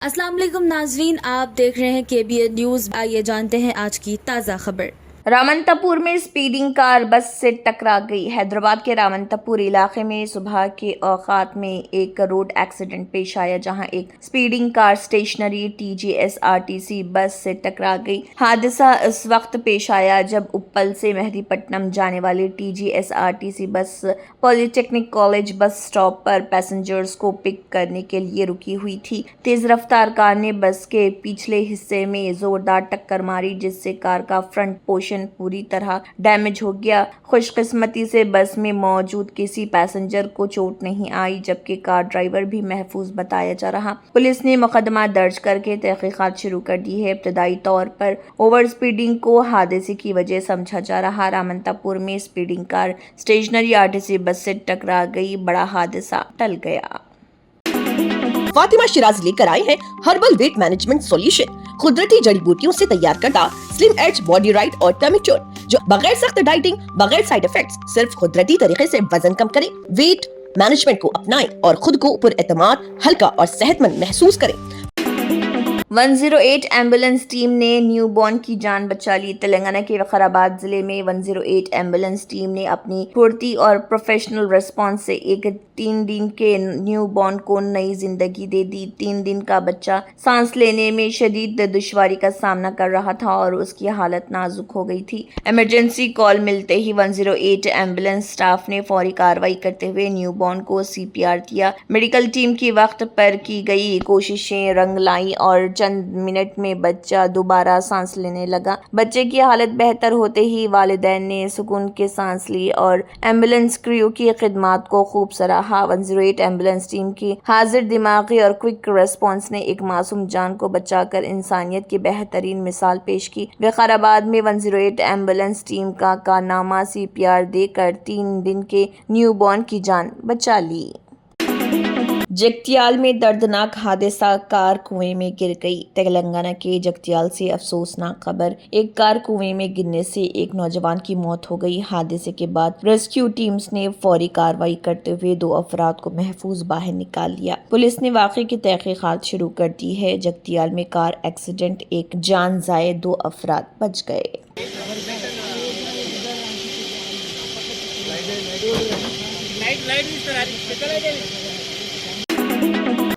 السلام علیکم ناظرین، آپ دیکھ رہے ہیں KBN نیوز۔ آئیے جانتے ہیں آج کی تازہ خبر۔ رامنتاپور میں اسپیڈنگ کار بس سے ٹکرا گئی۔ حیدرآباد کے رامنتاپور علاقے میں صبح کے اوقات میں ایک روڈ ایکسیڈنٹ پیش آیا، جہاں ایک اسپیڈنگ کار اسٹیشنری TGSRTC بس سے ٹکرا گئی۔ حادثہ اس وقت پیش آیا جب اپل سے مہدی پٹنم جانے والی TGSRTC بس پولی ٹیکنک کالج بس اسٹاپ پر پیسنجرز کو پک کرنے کے لیے رکی ہوئی تھی۔ تیز رفتار کار نے بس کے پچھلے حصے میں زوردار ٹکر ماری، جس سے کار کا فرنٹ پورشن پوری طرح ڈیمیج ہو گیا۔ خوش قسمتی سے بس میں موجود کسی پیسنجر کو چوٹ نہیں آئی، جبکہ کار ڈرائیور بھی محفوظ بتایا جا رہا۔ پولیس نے مقدمہ درج کر کے تحقیقات شروع کر دی ہے۔ ابتدائی طور پر اوور اسپیڈنگ کو حادثے کی وجہ سمجھا جا رہا۔ رامنتاپور میں اسپیڈنگ کار اسٹیشنری RTC بس سے ٹکرا گئی، بڑا حادثہ ٹل گیا۔ فاطمہ شیراز لے کر آئے ہیں ہربل ویٹ مینجمنٹ سولوشن، قدرتی جڑی بوٹیوں سے تیار کردہ سلم ایج باڈی رائٹ اور ٹمیچور، جو بغیر سخت ڈائٹنگ، بغیر سائیڈ ایفیکٹس، صرف قدرتی طریقے سے وزن کم کریں۔ ویٹ مینجمنٹ کو اپنائیں اور خود کو پر اعتماد، ہلکا اور صحت مند محسوس کریں۔ 108 ایمبولینس ٹیم نے نیو بورن کی جان بچا لی۔ تلنگانہ کے وقار ضلع میں 108 ایمبولینس ٹیم نے اپنی پھرتی اور پروفیشنل رسپانس سے ایک 3 دن کے نیو بورن کو نئی زندگی دے دی۔ 3 دن کا بچہ سانس لینے میں شدید دشواری کا سامنا کر رہا تھا اور اس کی حالت نازک ہو گئی تھی۔ ایمرجنسی کال ملتے ہی 108 ایمبولینس سٹاف نے فوری کارروائی کرتے ہوئے نیو بورن کو CPR دیا۔ میڈیکل ٹیم کی وقت پر کی گئی کوششیں رنگ لائیں اور چند منٹ میں بچہ دوبارہ سانس لینے لگا۔ بچے کی حالت بہتر ہوتے ہی والدین نے سکون کے سانس لی اور ایمبولینس کریو کی خدمات کو خوب سراہا۔ 108 ایمبولینس ٹیم کی حاضر دماغی اور کوئک ریسپانس نے ایک معصوم جان کو بچا کر انسانیت کی بہترین مثال پیش کی۔ وقار آباد میں 108 ایمبولینس ٹیم کا کارنامہ CPR دے کر 3 دن کے نیو بورن کی جان بچا لی۔ جگتیال میں دردناک حادثہ، کار کنویں میں گر گئی۔ تلنگانہ کے جگتیال سے افسوسناک خبر، ایک کار کنویں میں گرنے سے ایک نوجوان کی موت ہو گئی۔ حادثے کے بعد ریسکیو ٹیمز نے فوری کارروائی کرتے ہوئے 2 افراد کو محفوظ باہر نکال لیا۔ پولیس نے واقعے کی تحقیقات شروع کر دی ہے۔ جگتیال میں کار ایکسیڈنٹ، ایک جان ضائع، 2 افراد بچ گئے۔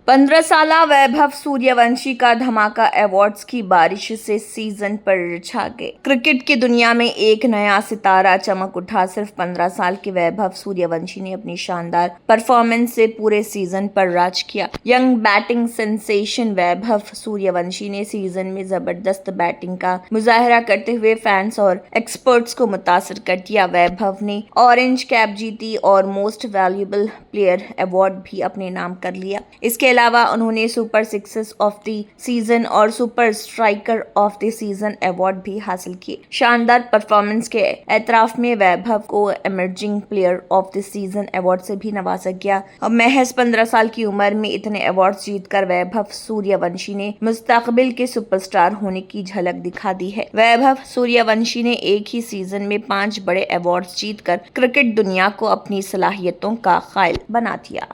15 سالہ ویبھو سوریہ ونشی کا دھماکہ ایوارڈز کی بارش سے سیزن پر چھا گئے۔ کرکٹ کی دنیا میں ایک نیا ستارہ چمک اٹھا۔ صرف 15 سال کے ویبھو سوریہ ونشی نے اپنی شاندار پرفارمنس سے پورے سیزن پر راج کیا۔ ینگ بیٹنگ سینسیشن ویبھو سوریہ ونشی نے سیزن میں زبردست بیٹنگ کا مظاہرہ کرتے ہوئے فینس اور ایکسپرٹس کو متاثر کر دیا۔ ویبھو نے اورنج کیپ جیتی اور موسٹ ویلیوبل پلیئر ایوارڈ بھی اپنے نام کر لیا۔ اس کے علاوہ انہوں نے super sixer of the season اور super striker of the season award بھی حاصل کیے۔ شاندار پرفارمنس کے اعتراف میں ویبھو کو emerging player of the season award سے بھی نوازا گیا۔ اور محض 15 سال کی عمر میں اتنے ایوارڈز جیت کر ویبھو سوریہ ونشی نے مستقبل کے سپر اسٹار ہونے کی جھلک دکھا دی ہے۔ ویبھو سوریہ ونشی نے ایک ہی سیزن میں 5 بڑے ایوارڈز جیت کر کرکٹ دنیا کو اپنی صلاحیتوں کا قائل بنا دیا۔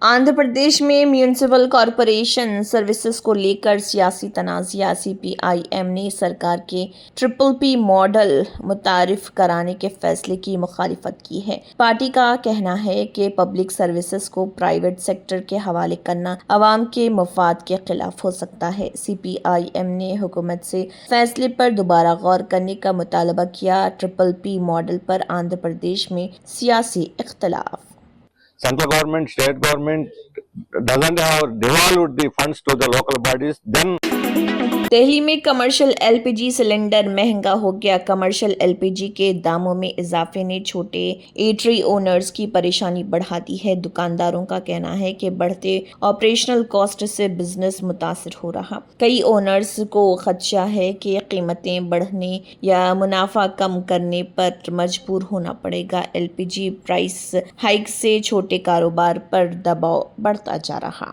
آندھرا پردیش میں میونسپل کارپوریشن سروسز کو لے کر سیاسی تنازعہ۔ CPIM نے سرکار کے PPP ماڈل متعارف کرانے کے فیصلے کی مخالفت کی ہے۔ پارٹی کا کہنا ہے کہ پبلک سروسز کو پرائیویٹ سیکٹر کے حوالے کرنا عوام کے مفاد کے خلاف ہو سکتا ہے۔ CPIM نے حکومت سے فیصلے پر دوبارہ غور کرنے کا مطالبہ کیا۔ PPP ماڈل پر آندھرا پردیش میں سیاسی اختلاف۔ Central government, state government doesn't have devolved the funds to the local bodies, then Delhi میں کمرشل LPG سلنڈر مہنگا ہو گیا۔ کمرشل LPG کے داموں میں اضافے نے چھوٹے ایٹری اونرز کی پریشانی بڑھا دی ہے۔ دکانداروں کا کہنا ہے کہ بڑھتے آپریشنل کاسٹ سے بزنس متاثر ہو رہا۔ کئی اونرز کو خدشہ ہے کہ قیمتیں بڑھنے یا منافع کم کرنے پر مجبور ہونا پڑے گا۔ LPG پرائس ہائیک سے چھوٹے کاروبار پر دباؤ بڑھتا جا رہا۔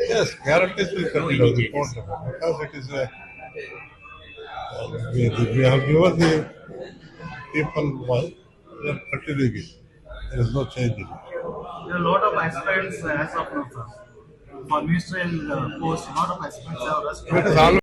Yes, guarantees will continue the report because it is we have given the people one, they are continuing it. There is no change in it. There are a lot of aspirants as of now, sir. For ministerial post, a lot of aspirants have rushed. It is always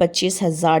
25,000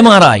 MRI,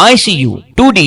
ICU, 2D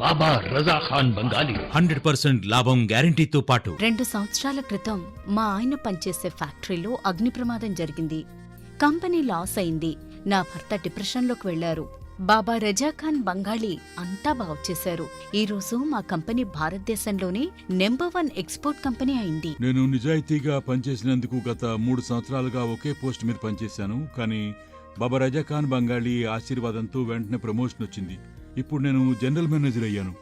బాబా రజా ఖాన్ బంగాలి 100% లాభం గ్యారెంటీతో పాటు 2 సంవత్సరాల క్రితం మా ఆయన పనిచేసే ఫ్యాక్టరీలో అగ్ని ప్రమాదం జరిగింది. కంపెనీ లాస్ అయింది. నా భర్త డిప్రెషన్లోకి వెళ్లారు. బాబా రజా ఖాన్ బంగాళీ అంతా బాగు చేశారు. ఈ రోజు మా కంపెనీ భారతదేశంలోనే #1 ఎక్స్పోర్ట్ కంపెనీ అయింది. నేను నిజాయితీగా పనిచేసినందుకు గత 3 సంవత్సరాలుగా ఒకే పోస్ట్ మీద పనిచేశాను. కానీ బాబా రజా ఖాన్ బంగాళీ ఆశీర్వాదంతో వెంటనే ప్రమోషన్ వచ్చింది. ఇప్పుడు నేను జనరల్ మేనేజర్ అయ్యాను.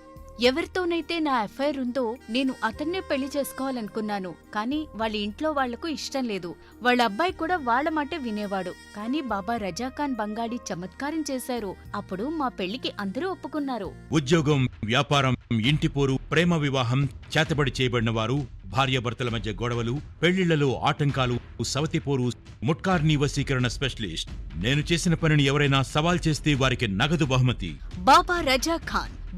ఎవరితోనైతే నా ఎఫ్ఐఆర్ ఉందో నేను అతన్నే పెళ్లి చేసుకోవాలనుకున్నాను. కానీ వాళ్ళ ఇంట్లో వాళ్లకు ఇష్టం లేదు. వాళ్ళ అబ్బాయి కూడా వాళ్ళ మాట వినేవాడు. కానీ బాబా రజా ఖాన్ బంగాళీ చమత్కారం చేశారు. అప్పుడు మా పెళ్లికి అందరూ ఒప్పుకున్నారు. ఉద్యోగం, వ్యాపారం, ఇంటి పోరు, ప్రేమ వివాహం, చేతబడి చేయబడిన వారు, భార్యాభర్తల మధ్య గొడవలు, పెళ్లిళ్లలో ఆటంకాలు, సవతిపోరు, ముట్కార్నీ వశీకరణ స్పెషలిస్ట్. నేను చేసిన పనిని ఎవరైనా సవాల్ చేస్తే వారికి నగదు బహుమతి. బాబా రజా ఖాన్,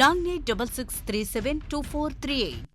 9866372438।